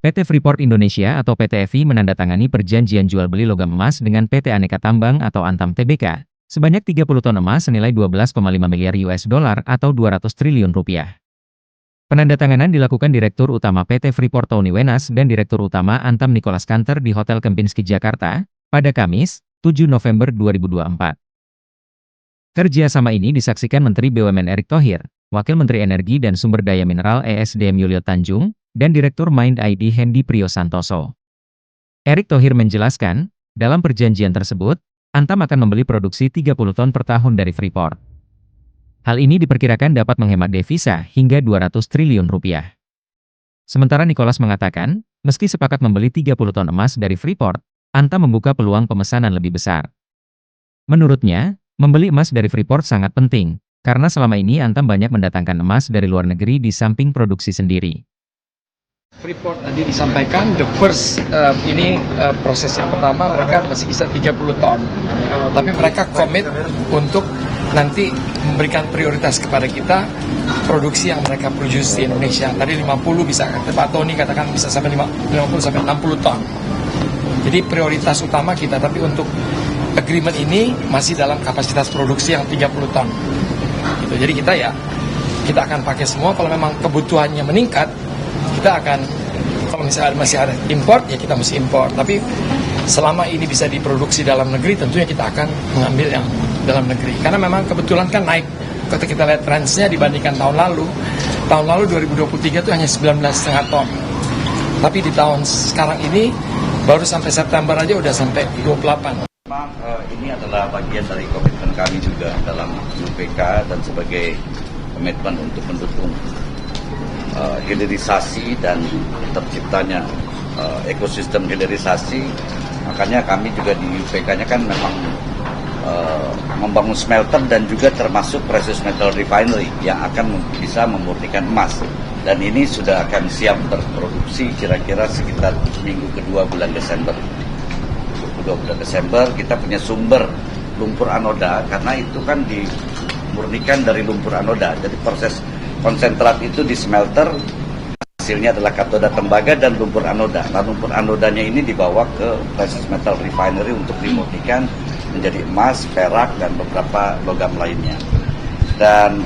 PT Freeport Indonesia atau PT FI menandatangani perjanjian jual beli logam emas dengan PT Aneka Tambang atau Antam Tbk sebanyak 30 ton emas senilai 12,5 miliar US dollar atau 200 triliun rupiah. Penandatanganan dilakukan Direktur Utama PT Freeport Tony Wenas dan Direktur Utama Antam Nicholas Kanter di Hotel Kempinski Jakarta pada Kamis, 7 November 2024. Kerjasama ini disaksikan Menteri BUMN Erick Thohir, Wakil Menteri Energi dan Sumber Daya Mineral ESDM Yulio Tanjung, dan Direktur Mind ID Hendy Priyosantoso. Erick Thohir menjelaskan, dalam perjanjian tersebut, Antam akan membeli produksi 30 ton per tahun dari Freeport. Hal ini diperkirakan dapat menghemat devisa hingga 200 triliun rupiah. Sementara Nicholas mengatakan, meski sepakat membeli 30 ton emas dari Freeport, Antam membuka peluang pemesanan lebih besar. Menurutnya, membeli emas dari Freeport sangat penting, karena selama ini Antam banyak mendatangkan emas dari luar negeri di samping produksi sendiri. Freeport tadi disampaikan, proses yang pertama mereka masih bisa 30 ton. Tapi mereka komit untuk nanti memberikan prioritas kepada kita produksi yang mereka produce di Indonesia. Tadi 50 bisa, Pak Tony katakan bisa sampai 50 sampai 60 ton. Jadi prioritas utama kita, tapi untuk agreement ini masih dalam kapasitas produksi yang 30 ton. Gitu. Jadi kita akan pakai semua. Kalau memang kebutuhannya meningkat, kita akan, kalau misalnya masih ada import, ya kita mesti import. Tapi selama ini bisa diproduksi dalam negeri, tentunya kita akan mengambil yang dalam negeri. Karena memang kebetulan kan naik, kalau kita lihat trendsnya dibandingkan tahun lalu 2023 itu hanya 19,5 ton. Tapi di tahun sekarang ini, baru sampai September aja udah sampai 28. Memang ini adalah bagian dari komitmen kami juga dalam UPK dan sebagai komitmen untuk mendukung hilirisasi dan terciptanya ekosistem hilirisasi. Makanya kami juga di UPK-nya kan memang membangun smelter dan juga termasuk precious metal refinery yang akan bisa memurnikan emas. Dan ini sudah akan siap berproduksi kira-kira sekitar minggu kedua bulan Desember. Kita punya sumber lumpur anoda, karena itu kan dimurnikan dari lumpur anoda. Jadi proses konsentrat itu di smelter, hasilnya adalah katoda tembaga dan lumpur anoda. Nah, lumpur anodanya ini dibawa ke precious metal refinery untuk dimurnikan menjadi emas, perak, dan beberapa logam lainnya. Dan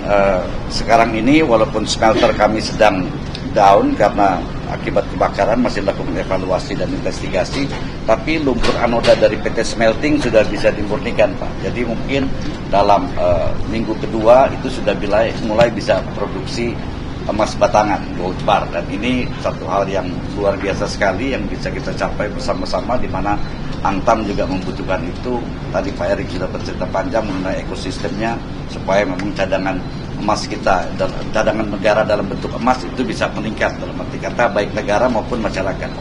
sekarang ini walaupun smelter kami sedang down karena akibat kebakaran, masih lakukan evaluasi dan investigasi, tapi lumpur anoda dari PT Smelting sudah bisa dimurnikan, Pak. Jadi mungkin dalam minggu kedua itu sudah mulai bisa produksi emas batangan, gold bar. Dan ini satu hal yang luar biasa sekali yang bisa kita capai bersama-sama, di mana Antam juga membutuhkan itu. Tadi Pak Erick sudah bercerita panjang mengenai ekosistemnya, supaya memang cadangan emas kita, cadangan negara dalam bentuk emas itu bisa meningkat, dalam arti kata baik negara maupun masyarakat.